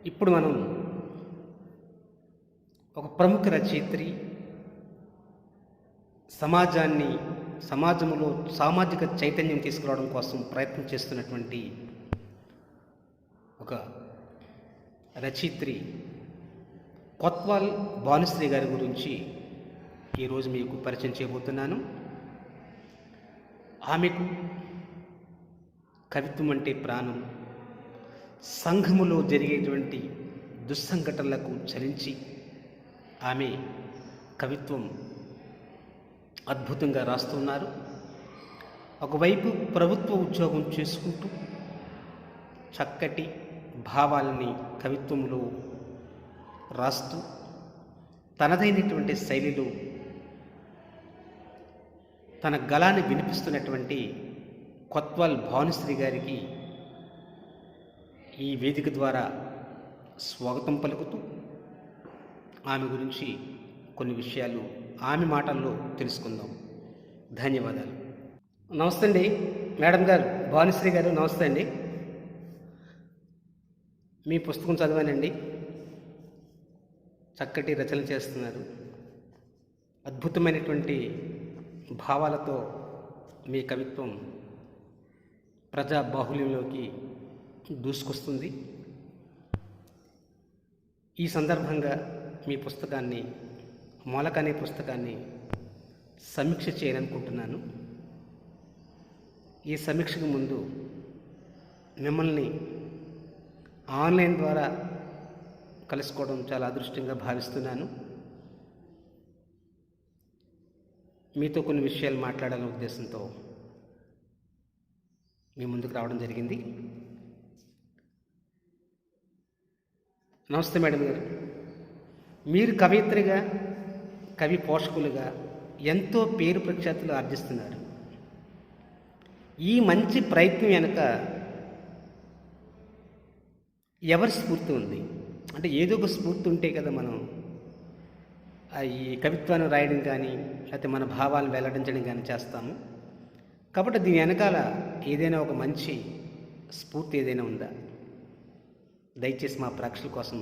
ఇప్పుడు మనం ఒక ప్రముఖ రచయిత్రి సమాజంలో సామాజిక చైతన్యం తీసుకురావడం కోసం ప్రయత్నం చేస్తున్నటువంటి ఒక రచయిత్రి కొత్వాల్ భానుశ్రీ గారి గురించి ఈరోజు మీకు పరిచయం చేయబోతున్నాను. ఆమెకు కవిత్వం అంటే ప్రాణం. సంఘములో జరిగేటువంటి దుస్సంఘటనలకు చలించి ఆమె కవిత్వం అద్భుతంగా రాస్తున్నారు. ఒకవైపు ప్రభుత్వ ఉద్యోగం చేసుకుంటూ చక్కటి భావాలని కవిత్వంలో రాస్తూ తనదైనటువంటి శైలిలో తన గళాన్ని వినిపిస్తున్నటువంటి కొత్వాల్ భానుశ్రీ గారికి ఈ వేదిక ద్వారా స్వాగతం పలుకుతూ ఆమె గురించి కొన్ని విషయాలు ఆమె మాటల్లో తెలుసుకుందాం. ధన్యవాదాలు. నమస్తే అండి మేడం గారు, భానుశ్రీ గారు. నమస్తే అండి. మీ పుస్తకం చదివానండి. చక్కటి రచన చేస్తున్నారు. అద్భుతమైనటువంటి భావాలతో మీ కవిత్వం ప్రజా బాహుల్యంలోకి దూసుకొస్తుంది. ఈ సందర్భంగా మీ పుస్తకాన్ని, మొలక అనే పుస్తకాన్ని సమీక్ష చేయాలనుకుంటున్నాను. ఈ సమీక్షకు ముందు మిమ్మల్ని ఆన్లైన్ ద్వారా కలుసుకోవడం చాలా అదృష్టంగా భావిస్తున్నాను. మీతో కొన్ని విషయాలు మాట్లాడాలనే ఉద్దేశంతో మీ ముందుకు రావడం జరిగింది. నమస్తే మేడం గారు. మీరు కవయిత్రిగా, కవి పోషకులుగా ఎంతో పేరు ప్రఖ్యాతులు ఆర్జిస్తున్నారు. ఈ మంచి ప్రయత్నం వెనుక ఎవరి స్ఫూర్తి ఉంది? అంటే ఏదో ఒక స్ఫూర్తి ఉంటే కదా మనం ఈ కవిత్వాన్ని రాయడం కానీ లేకపోతే మన భావాలను వెల్లడించడం కానీ చేస్తాము. కాబట్టి దీని వెనకాల ఏదైనా ఒక మంచి స్ఫూర్తి ఏదైనా ఉందా? దయచేసి మా ప్రేక్షకుల కోసం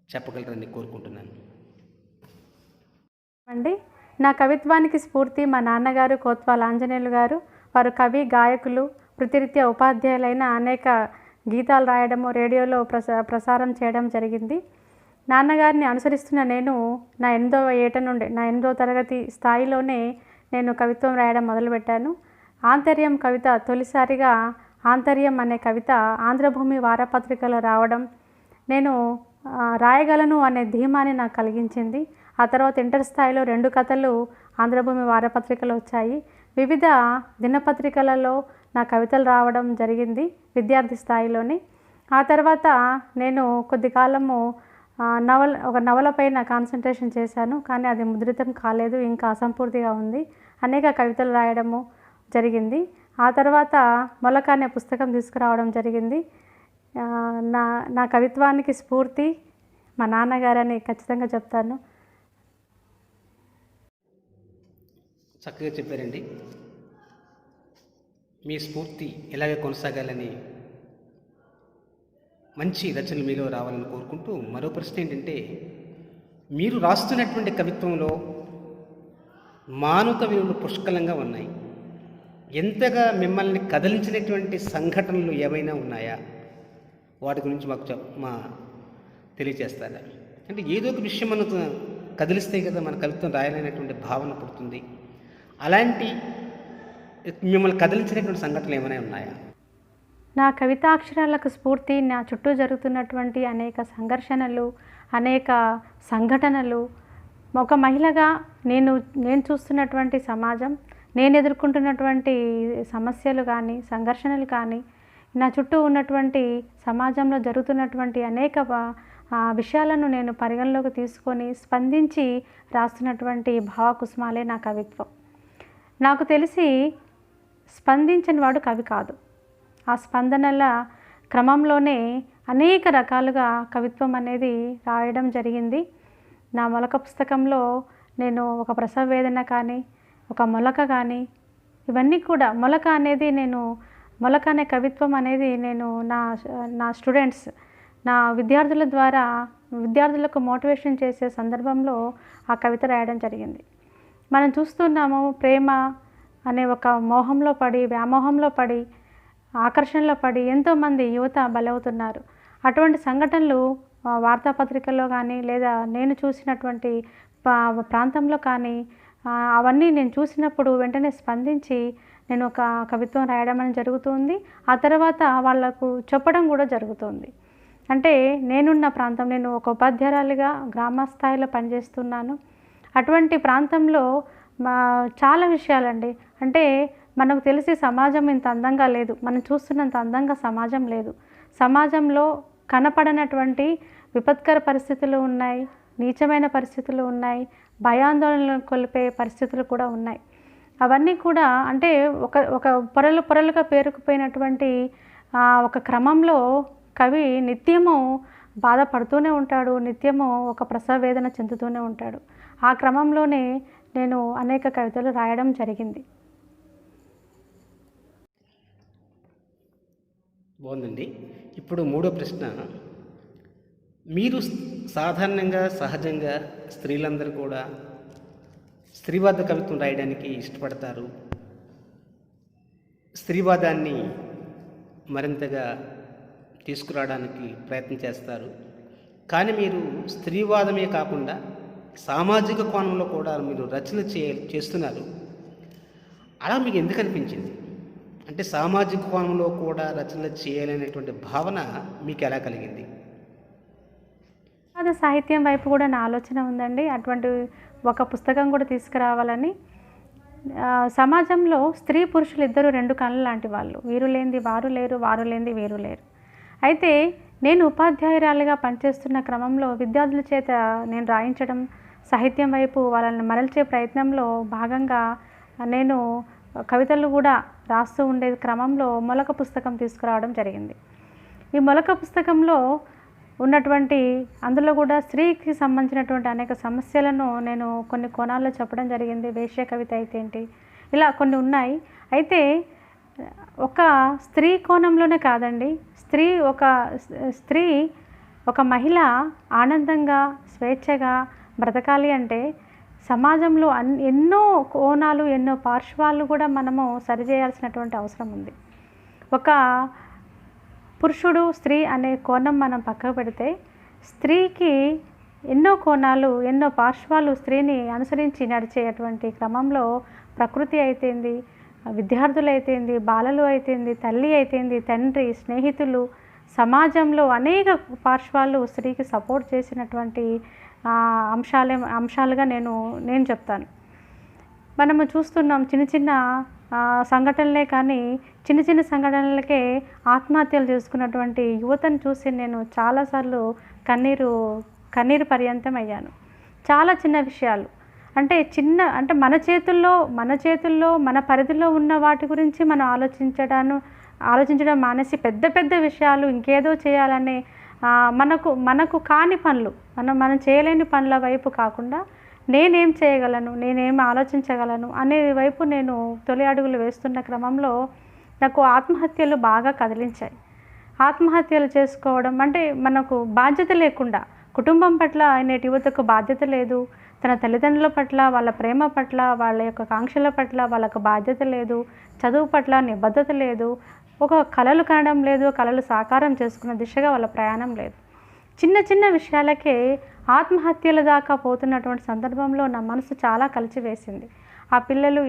చెప్పగలరని కోరుకుంటున్నాను. అండి, నా కవిత్వానికి స్ఫూర్తి మా నాన్నగారు కొత్వాల్ ఆంజనేయులు గారు. వారు కవి, గాయకులు, వృత్తిరీత్యా ఉపాధ్యాయులైన అనేక గీతాలు రాయడము, రేడియోలో ప్రసారం చేయడం జరిగింది. నాన్నగారిని అనుసరిస్తున్న నేను నా 8వ ఏట నుండి, నా 8వ తరగతి స్థాయిలోనే నేను కవిత్వం రాయడం మొదలుపెట్టాను. ఆంతర్యం కవిత తొలిసారిగా ఆంతర్యం అనే కవిత ఆంధ్రభూమి వారపత్రికలో రావడం, నేను రాయగలను అనే ధీమాని నాకు కలిగించింది. ఆ తర్వాత ఇంటర్ స్థాయిలో 2 కథలు ఆంధ్రభూమి వారపత్రికలో వచ్చాయి. వివిధ దినపత్రికలలో నా కవితలు రావడం జరిగింది విద్యార్థి స్థాయిలోనే. ఆ తర్వాత నేను కొద్ది కాలము ఒక నవల పైన కాన్సన్ట్రేషన్ చేశాను, కానీ అది ముద్రితం కాలేదు, ఇంకా అసంపూర్తిగా ఉంది. అనేక కవితలు రాయడము జరిగింది. ఆ తర్వాత మొలక అనే పుస్తకం తీసుకురావడం జరిగింది. నా కవిత్వానికి స్ఫూర్తి మా నాన్నగారని ఖచ్చితంగా చెప్తాను. చక్కగా చెప్పారండి. మీ స్ఫూర్తి ఇలాగే కొనసాగాలని, మంచి రచనలు మీలో రావాలని కోరుకుంటూ, మరో ప్రశ్న ఏంటంటే, మీరు రాస్తున్నటువంటి కవిత్వంలో మానవత విలువలు పుష్కలంగా ఉన్నాయి. ఎంతగా మిమ్మల్ని కదిలించినటువంటి సంఘటనలు ఏమైనా ఉన్నాయా? వాటి గురించి మాకు తెలియజేస్తారా? అంటే ఏదో ఒక విషయం మనకు కదిలిస్తే కదా మన కవిత్వం రాయాలనేటువంటి భావన పుడుతుంది. అలాంటి మిమ్మల్ని కదిలించినటువంటి సంఘటనలు ఏమైనా ఉన్నాయా? నా కవితాక్షరాలకు స్ఫూర్తి నా చుట్టూ జరుగుతున్నటువంటి అనేక సంఘర్షణలు, అనేక సంఘటనలు. ఒక మహిళగా నేను చూస్తున్నటువంటి సమాజం, నేను ఎదుర్కొంటున్నటువంటి సమస్యలు కానీ, సంఘర్షణలు కానీ, నా చుట్టూ ఉన్నటువంటి సమాజంలో జరుగుతున్నటువంటి అనేక విషయాలను నేను పరిగణలోకి తీసుకొని స్పందించి రాస్తున్నటువంటి భావకుసుమాలే నా కవిత్వం. నాకు తెలిసి స్పందించిన వాడు కవి కాదు. ఆ స్పందనల క్రమంలోనే అనేక రకాలుగా కవిత్వం అనేది రాయడం జరిగింది. నా మొలక పుస్తకంలో నేను ఒక ప్రసవ వేదన కానీ, ఒక మొలక కానీ, ఇవన్నీ కూడా మొలక అనే కవిత్వం అనేది నేను నా స్టూడెంట్స్ నా విద్యార్థుల ద్వారా విద్యార్థులకు మోటివేషన్ చేసే సందర్భంలో ఆ కవిత రాయడం జరిగింది. మనం చూస్తున్నాము, ప్రేమ అనే ఒక మోహంలో పడి, వ్యామోహంలో పడి, ఆకర్షణలో పడి ఎంతోమంది యువత బలవుతున్నారు. అటువంటి సంఘటనలు వార్తాపత్రికల్లో కానీ లేదా నేను చూసినటువంటి ప్రాంతంలో కానీ అవన్నీ నేను చూసినప్పుడు వెంటనే స్పందించి నేను ఒక కవిత్వం రాయడం అనేది జరుగుతుంది. ఆ తర్వాత వాళ్లకు చెప్పడం కూడా జరుగుతుంది. అంటే నేనున్న ప్రాంతం, నేను ఒక ఉపాధ్యాయురాలిగా గ్రామ స్థాయిలో పనిచేస్తున్నాను. అటువంటి ప్రాంతంలో చాలా విషయాలండి. అంటే మనకు తెలిసి సమాజం ఇంత అందంగా లేదు, మనం చూస్తున్నంత అందంగా సమాజం లేదు. సమాజంలో కనపడనటువంటి విపత్కర పరిస్థితులు ఉన్నాయి, నీచమైన పరిస్థితులు ఉన్నాయి, భయాందోళనలు కొలిపే పరిస్థితులు కూడా ఉన్నాయి. అవన్నీ కూడా అంటే ఒక పొరలుగా పేరుకుపోయినటువంటి ఒక క్రమంలో కవి నిత్యము బాధపడుతూనే ఉంటాడు, నిత్యము ఒక ప్రసవ వేదన చెందుతూనే ఉంటాడు. ఆ క్రమంలోనే నేను అనేక కవితలు రాయడం జరిగింది. బాగుందండి. ఇప్పుడు మూడో ప్రశ్న, మీరు సాధారణంగా సహజంగా స్త్రీలందరూ కూడా స్త్రీవాద కవిత్వం రాయడానికి ఇష్టపడతారు, స్త్రీవాదాన్ని మరింతగా తీసుకురావడానికి ప్రయత్నం చేస్తారు. కానీ మీరు స్త్రీవాదమే కాకుండా సామాజిక కోణంలో కూడా మీరు రచన చేస్తున్నారు. అలా మీకు ఎందుకు అనిపించింది? అంటే సామాజిక కోణంలో కూడా రచనలు చేయాలనేటువంటి భావన మీకు ఎలా కలిగింది? అది సాహిత్యం వైపు కూడా నా ఆలోచన ఉందండి. అటువంటి ఒక పుస్తకం కూడా తీసుకురావాలని. సమాజంలో స్త్రీ పురుషులు ఇద్దరు రెండు కళ్ళు లాంటి వాళ్ళు. వీరు లేనిది వారు లేరు, వారు లేనిది వీరు లేరు. అయితే నేను ఉపాధ్యాయురాలిగా పనిచేస్తున్న క్రమంలో విద్యార్థుల చేత నేను రాయించడం, సాహిత్యం వైపు వాళ్ళని మరల్చే ప్రయత్నంలో భాగంగా నేను కవితలు కూడా రాస్తూ ఉండే క్రమంలో మొలక పుస్తకం తీసుకురావడం జరిగింది. ఈ మొలక పుస్తకంలో ఉన్నటువంటి అందులో కూడా స్త్రీకి సంబంధించినటువంటి అనేక సమస్యలను నేను కొన్ని కోణాల్లో చెప్పడం జరిగింది. వేశ్య కవిత అయితే ఏంటి, ఇలా కొన్ని ఉన్నాయి. అయితే ఒక స్త్రీ కోణంలోనే కాదండి, స్త్రీ ఒక మహిళ ఆనందంగా స్వేచ్ఛగా బ్రతకాలి అంటే సమాజంలో ఎన్నో కోణాలు, ఎన్నో పార్శ్వాలు కూడా మనము సరిచేయాల్సినటువంటి అవసరం ఉంది. ఒక పురుషుడు స్త్రీ అనే కోణం మనం పక్కకు పెడితే, స్త్రీకి ఎన్నో కోణాలు, ఎన్నో పార్శ్వాలు స్త్రీని అనుసరించి నడిచేటువంటి క్రమంలో ప్రకృతి అయితేంది, విద్యార్థులు అయితేంది, బాలలు అయితేంది, తల్లి అయితేంది, తండ్రి, స్నేహితులు, సమాజంలో అనేక పార్శ్వాలు స్త్రీకి సపోర్ట్ చేసినటువంటి అంశాలుగా నేను చెప్తాను. మనము చూస్తున్నాం చిన్న చిన్న సంఘటనలే, కానీ చిన్న చిన్న సంఘటనలకే ఆత్మహత్యలు చేసుకున్నటువంటి యువతను చూసి నేను చాలాసార్లు కన్నీరు పర్యంతం అయ్యాను. చాలా చిన్న విషయాలు అంటే మన చేతుల్లో మన పరిధిలో ఉన్న వాటి గురించి మనం ఆలోచించడం మానేసి పెద్ద పెద్ద విషయాలు ఇంకేదో చేయాలనే మనకు కాని పనులు, మనం చేయలేని పనుల వైపు కాకుండా నేనేం చేయగలను, నేనేం ఆలోచించగలను అనే వైపు నేను తొలి అడుగులు వేస్తున్న క్రమంలో నాకు ఆత్మహత్యలు బాగా కదిలించాయి. ఆత్మహత్యలు చేసుకోవడం అంటే మనకు బాధ్యత లేకుండా, కుటుంబం పట్ల నేటి యువతకు బాధ్యత లేదు, తన తల్లిదండ్రుల పట్ల, వాళ్ళ ప్రేమ పట్ల, వాళ్ళ యొక్క కాంక్షల పట్ల వాళ్ళకు బాధ్యత లేదు, చదువు పట్ల నిబద్ధత లేదు, ఒక కలలు కనడం లేదు, కలలు సాకారం చేసుకున్న దిశగా వాళ్ళ ప్రయాణం లేదు. చిన్న చిన్న విషయాలకే ఆత్మహత్యల దాకా పోతున్నటువంటి సందర్భంలో నా మనసు చాలా కలిచివేసింది. ఆ పిల్లలు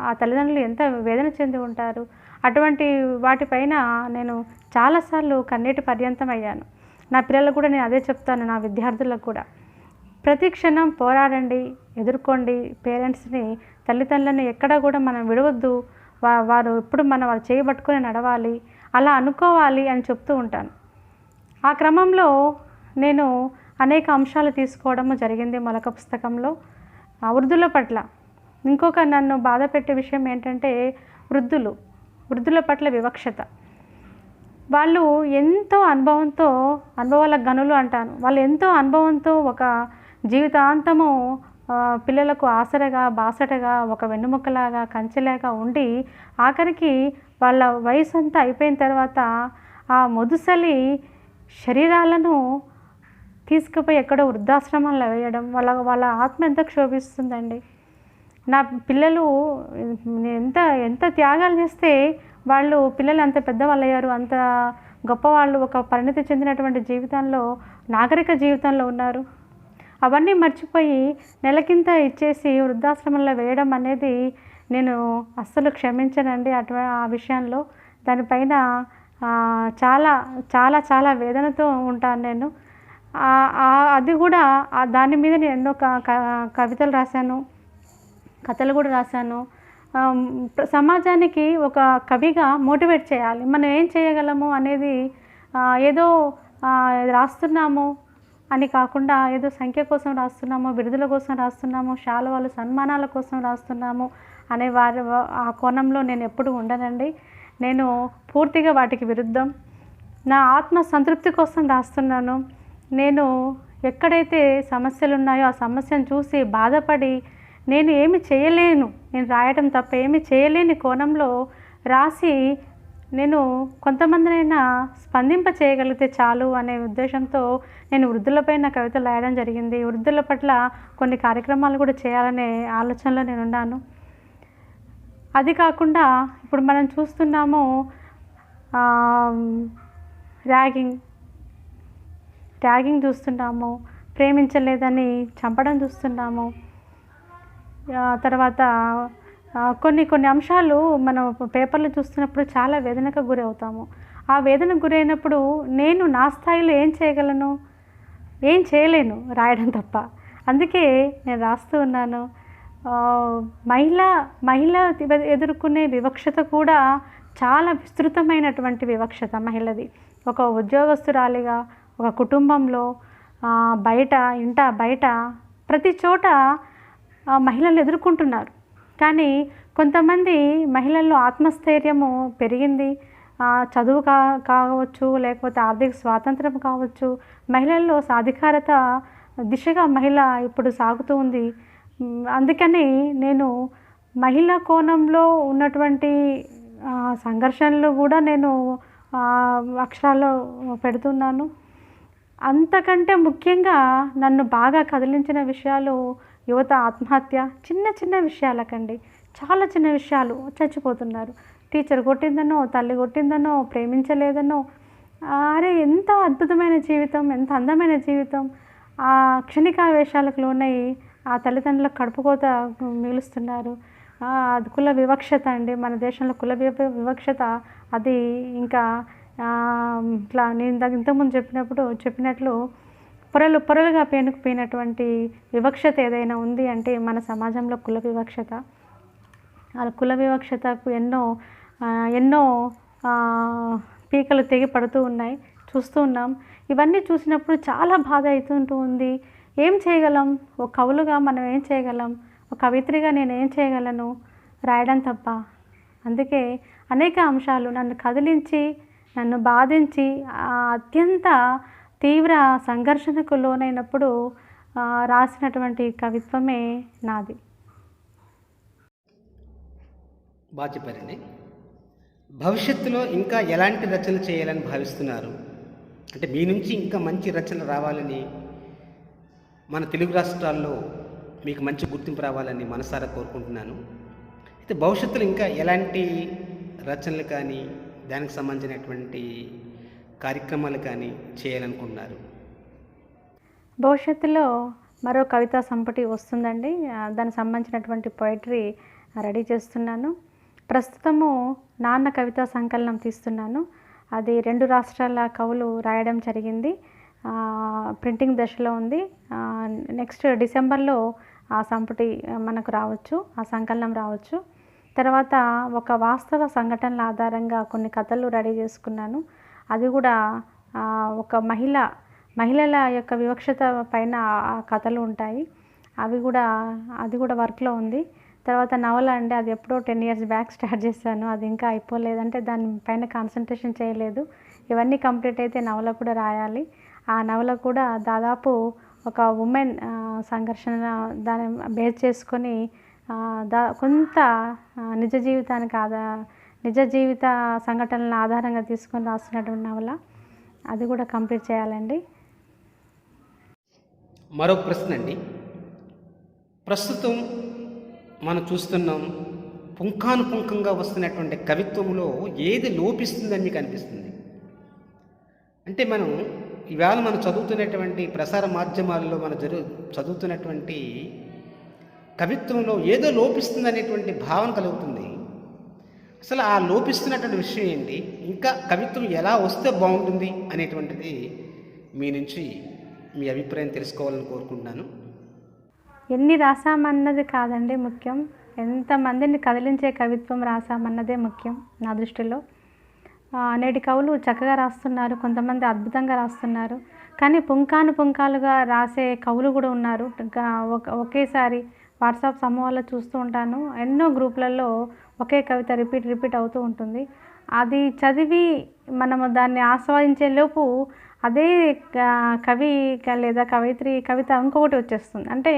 ఆ తల్లిదండ్రులు ఎంత వేదన చెంది ఉంటారు. అటువంటి వాటిపైన నేను చాలాసార్లు కన్నీటి పర్యంతం అయ్యాను. నా పిల్లలకు కూడా నేను అదే చెప్తాను, నా విద్యార్థులకు కూడా. ప్రతి క్షణం పోరాడండి, ఎదుర్కోండి. పేరెంట్స్ని, తల్లిదండ్రులను ఎక్కడా కూడా మనం విడవద్దు. వారు ఎప్పుడు వాళ్ళు చేయబట్టుకుని నడవాలి, అలా అనుకోవాలి అని చెప్తూ ఉంటాను. ఆ క్రమంలో నేను అనేక అంశాలు తీసుకోవడము జరిగింది మొలక పుస్తకంలో. వృద్ధుల పట్ల ఇంకొక నన్ను బాధ పెట్టే విషయం ఏంటంటే వృద్ధుల పట్ల వివక్షత. వాళ్ళు ఎంతో అనుభవాల గనులు అంటాను. వాళ్ళు ఎంతో అనుభవంతో ఒక జీవితాంతము పిల్లలకు ఆసరగా, బాసటగా, ఒక వెన్నుముక్కలాగా, కంచెలాగా ఉండి ఆఖరికి వాళ్ళ వయసు అంతా అయిపోయిన తర్వాత ఆ ముదుసలి శరీరాలను తీసుకుపోయి ఎక్కడో వృద్ధాశ్రమంలో వేయడం, వాళ్ళ వాళ్ళ ఆత్మ ఎంత క్షోభిస్తుందండి. నా పిల్లలు ఎంత ఎంత త్యాగాలు చేస్తే పిల్లలు అంత పెద్దవాళ్ళు అయ్యారు, అంత గొప్పవాళ్ళు, ఒక పరిణతి చెందినటువంటి జీవితంలో, నాగరిక జీవితంలో ఉన్నారు. అవన్నీ మర్చిపోయి నెలకింత ఇచ్చేసి వృద్ధాశ్రమంలో వేయడం అనేది నేను అస్సలు క్షమించనండి. ఆ విషయంలో దానిపైన చాలా చాలా చాలా వేదనతో ఉంటాను నేను. అది కూడా దాని మీద నేను ఎన్నో కవితలు రాశాను, కథలు కూడా రాశాను. సమాజానికి ఒక కవిగా మోటివేట్ చేయాలి, మనం ఏం చేయగలము అనేది, ఏదో రాస్తున్నాము అని కాకుండా, ఏదో సంఖ్య కోసం రాస్తున్నాము, బిరుదుల కోసం రాస్తున్నాము, శాలువాలు సన్మానాల కోసం రాస్తున్నాము అనే ఆ కోణంలో నేను ఎప్పుడు ఉండనండి. నేను పూర్తిగా వాటికి విరుద్ధం. నా ఆత్మ సంతృప్తి కోసం రాస్తున్నాను. నేను ఎక్కడైతే సమస్యలు ఉన్నాయో ఆ సమస్యను చూసి బాధపడి నేను ఏమి చేయలేను, నేను రాయడం తప్ప ఏమి చేయలేని కోణంలో రాసి నేను కొంతమందినైనా స్పందింప చేయగలిగితే చాలు అనే ఉద్దేశంతో నేను వృద్ధులపైన కవితలు రాయడం జరిగింది. వృద్ధుల పట్ల కొన్ని కార్యక్రమాలు కూడా చేయాలనే ఆలోచనలో నేను ఉన్నాను. అది కాకుండా ఇప్పుడు మనం చూస్తున్నాము ర్యాగింగ్ చూస్తున్నాము, ప్రేమించలేదని చంపడం చూస్తున్నాము. తర్వాత కొన్ని అంశాలు మనం పేపర్లు చూస్తున్నప్పుడు చాలా వేదనకు గురి అవుతాము. ఆ వేదనకు గురైనప్పుడు నేను నా స్థాయిలో ఏం చేయగలను? ఏం చేయలేను, రాయడం తప్ప. అందుకే నేను రాస్తూ ఉన్నాను. మహిళ ఎదుర్కొనే వివక్షత కూడా చాలా విస్తృతమైనటువంటి వివక్షత మహిళది. ఒక ఉద్యోగస్తురాలిగా, ఒక కుటుంబంలో, బయట ప్రతి చోట మహిళలు ఎదుర్కొంటున్నారు. కానీ కొంతమంది మహిళల్లో ఆత్మస్థైర్యము పెరిగింది, చదువు కావచ్చు, లేకపోతే ఆర్థిక స్వాతంత్రం కావచ్చు, మహిళల్లో సాధికారత దిశగా మహిళ ఇప్పుడు సాగుతూ ఉంది. అందుకని నేను మహిళా కోణంలో ఉన్నటువంటి సంఘర్షణలు కూడా నేను అక్షరాల్లో పెడుతున్నాను. అంతకంటే ముఖ్యంగా నన్ను బాగా కదిలించిన విషయాలు యువత ఆత్మహత్య, చిన్న విషయాలకండి, చాలా చిన్న విషయాలు, చచ్చిపోతున్నారు. టీచర్ కొట్టిందనో, తల్లి కొట్టిందనో, ప్రేమించలేదనో. అరే ఎంత అద్భుతమైన జీవితం, ఎంత అందమైన జీవితం. ఆ క్షణికావేశాలకు లోనై ఆ తల్లిదండ్రులకు కడుపుకోత మిగులుస్తున్నారు. అది కుల వివక్షత అండి, మన దేశంలో కుల వివక్షత. అది ఇంకా ఇట్లా నేను ఇంతకుముందు చెప్పినట్లు పొరలుగా పేనుకుపోయినటువంటి వివక్షత ఏదైనా ఉంది అంటే మన సమాజంలో కుల వివక్షత. ఆ కుల వివక్షతకు ఎన్నో పీకలు తెగి పడుతూ ఉన్నాయి, చూస్తూ ఉన్నాం. ఇవన్నీ చూసినప్పుడు చాలా బాధ అవుతుంటూ ఉంది. ఏం చేయగలం? ఒక కవులుగా మనం ఏం చేయగలం? ఒక కవిత్రిగా నేను ఏం చేయగలను? రాయడం తప్ప. అందుకే అనేక అంశాలు నన్ను కదిలించి, నన్ను బాధించి, అత్యంత తీవ్ర సంఘర్షణకు లోనైనప్పుడు రాసినటువంటి కవిత్వమే నాది. బాగా చెప్పారండి. భవిష్యత్తులో ఇంకా ఎలాంటి రచనలు చేయాలని భావిస్తున్నారు? అంటే మీ నుంచి ఇంకా మంచి రచనలు రావాలని, మన తెలుగు రాష్ట్రాల్లో మీకు మంచి గుర్తింపు రావాలని మనసారా కోరుకుంటున్నాను. అయితే భవిష్యత్తులో ఇంకా ఎలాంటి రచనలు కానీ, దానికి సంబంధించినటువంటి కార్యక్రమాలు కానీ చేయాలనుకుంటున్నారు? భవిష్యత్తులో మరో కవితా సంపుటి వస్తుందండి. దానికి సంబంధించినటువంటి పోయిటరీ రెడీ చేస్తున్నాను. ప్రస్తుతము నాన్న కవితా సంకలనం తీస్తున్నాను. అది 2 రాష్ట్రాల కవులు రాయడం జరిగింది. ప్రింటింగ్ దశలో ఉంది. నెక్స్ట్ డిసెంబర్లో ఆ సంపుటి మనకు రావచ్చు, ఆ సంకలనం రావచ్చు. తర్వాత ఒక వాస్తవ సంఘటనల ఆధారంగా కొన్ని కథలు రెడీ చేసుకున్నాను. అది కూడా ఒక మహిళల యొక్క వివక్షత పైన ఆ కథలు ఉంటాయి. అది కూడా వర్క్లో ఉంది. తర్వాత నవల అండి, అది ఎప్పుడో 10 years బ్యాక్ స్టార్ట్ చేశాను. అది ఇంకా అయిపోలేదంటే దానిపైన కాన్సన్ట్రేషన్ చేయలేదు. ఇవన్నీ కంప్లీట్ అయితే నవల కూడా రాయాలి. ఆ నవల కూడా దాదాపు ఒక ఉమెన్ సంఘర్షణ దాన్ని బేస్ చేసుకొని కొంత నిజ జీవిత సంఘటనలను ఆధారంగా తీసుకొని రాస్తున్నటువంటి నవల. అది కూడా కంప్లీట్ చేయాలండి. మరో ప్రశ్న అండి. ప్రస్తుతం మనం చూస్తున్నాం, పుంఖానుపుంఖంగా వస్తున్నటువంటి కవిత్వంలో ఏది లోపిస్తుందని మీకు అనిపిస్తుంది? అంటే ఇవాళ మనం చదువుతున్నటువంటి ప్రసార మాధ్యమాల్లో చదువుతున్నటువంటి కవిత్వంలో ఏదో లోపిస్తుంది అనేటువంటి భావన కలుగుతుంది. అసలు ఆ లోపిస్తున్నటువంటి విషయం ఏంటి? ఇంకా కవిత్వం ఎలా వస్తే బాగుంటుంది అనేటువంటిది మీ నుంచి మీ అభిప్రాయం తెలుసుకోవాలని కోరుకుంటున్నాను. ఎన్ని రాసామన్నది కాదండి ముఖ్యం, ఎంతమందిని కదిలించే కవిత్వం రాసామన్నదే ముఖ్యం నా దృష్టిలో. నేటి కవులు చక్కగా రాస్తున్నారు, కొంతమంది అద్భుతంగా రాస్తున్నారు, కానీ పుంఖాలుగా రాసే కవులు కూడా ఉన్నారు. ఒకేసారి వాట్సాప్ సమూహాల్లో చూస్తూ ఉంటాను, ఎన్నో గ్రూపులలో ఒకే కవిత రిపీట్ అవుతూ ఉంటుంది. అది చదివి మనము దాన్ని ఆస్వాదించే లోపు అదే కవి లేదా కవయిత్రి కవిత ఇంకొకటి వచ్చేస్తుంది. అంటే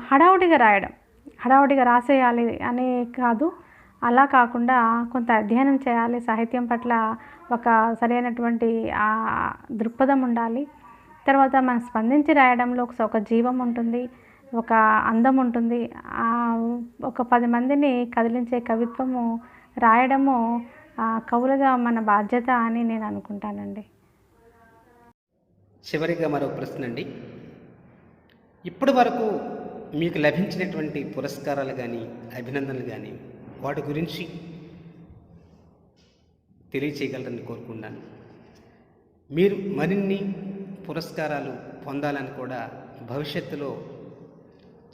హడావుడిగా రాసేయాలి అనే కాదు, అలా కాకుండా కొంత అధ్యయనం చేయాలి, సాహిత్యం పట్ల ఒక సరైనటువంటి దృక్పథం ఉండాలి. తర్వాత మనం స్పందించి రాయడంలో ఒక జీవం ఉంటుంది, ఒక అందం ఉంటుంది. ఒక 10 మందిని కదిలించే కవిత్వము రాయడము కవులుగా మన బాధ్యత అని నేను అనుకుంటానండి. చివరిగా మరో ప్రశ్న అండి. ఇప్పటి వరకు మీకు లభించినటువంటి పురస్కారాలు కానీ అభినందనలు కానీ వాటి గురించి తెలియచేయగలరని కోరుకున్నాను. మీరు మరిన్ని పురస్కారాలు పొందాలని కూడా, భవిష్యత్తులో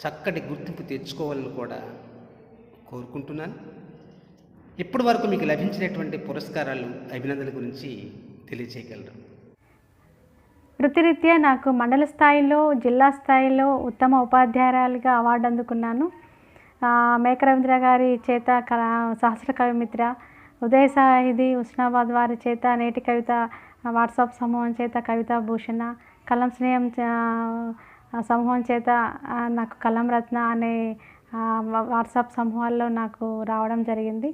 చక్కటి గుర్తింపు తెచ్చుకోవాలని కూడా కోరుకుంటున్నాను. ఇప్పటి వరకు మీకు లభించినటువంటి పురస్కారాలు అభినందనల గురించి తెలియచేయగలరు? వృత్తిరీత్యా నాకు మండల స్థాయిలో, జిల్లా స్థాయిలో ఉత్తమ ఉపాధ్యాయురాలిగా అవార్డు అందుకున్నాను. మేక రవీంద్ర గారి చేత సహస్ర కవిమిత్ర, ఉదయ సాహిది ఉస్నాబాద్ వారి చేత నేటి కవిత వాట్సాప్ సమూహం చేత కవితా భూషణ, కలం స్నేహం సమూహం చేత నాకు కలం రత్న అనే వాట్సాప్ సమూహాల్లో నాకు రావడం జరిగింది.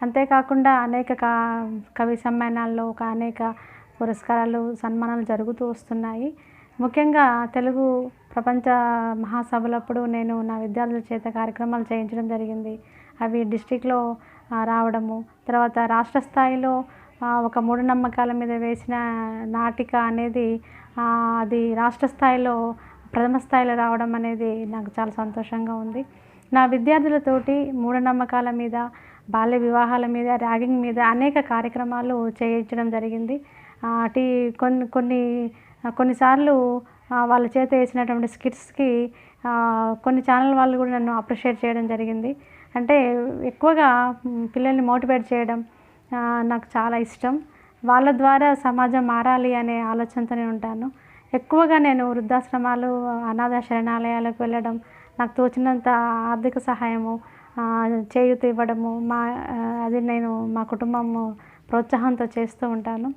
అంతేకాకుండా అనేక కవి సమ్మేళనాల్లో అనేక పురస్కారాలు, సన్మానాలు జరుగుతూ వస్తున్నాయి. ముఖ్యంగా తెలుగు ప్రపంచ మహాసభలప్పుడు నేను నా విద్యార్థుల చేత కార్యక్రమాలు చేయించడం జరిగింది. అవి డిస్ట్రిక్ట్లో రావడము, తర్వాత రాష్ట్ర స్థాయిలో ఒక మూఢనమ్మకాల మీద వేసిన నాటిక అనేది అది రాష్ట్ర స్థాయిలో ప్రథమ స్థాయిలో రావడం అనేది నాకు చాలా సంతోషంగా ఉంది. నా విద్యార్థులతోటి మూఢనమ్మకాల మీద, బాల్య వివాహాల మీద, ర్యాగింగ్ మీద అనేక కార్యక్రమాలు చేయించడం జరిగింది. కొన్నిసార్లు వాళ్ళ చేత వేసినటువంటి స్కిట్స్కి కొన్ని ఛానల్ వాళ్ళు కూడా నన్ను అప్రిషియేట్ చేయడం జరిగింది. అంటే ఎక్కువగా పిల్లల్ని మోటివేట్ చేయడం నాకు చాలా ఇష్టం. వాళ్ళ ద్వారా సమాజం మారాలి అనే ఆలోచనతోనే ఉంటాను. ఎక్కువగా నేను వృద్ధాశ్రమాలు, అనాథ శరణాలయాలకు వెళ్ళడం, నాకు తోచినంత ఆర్థిక సహాయము, చేయూత ఇవ్వడము, అది నేను మా కుటుంబం ప్రోత్సాహంతో చేస్తూ ఉంటాను.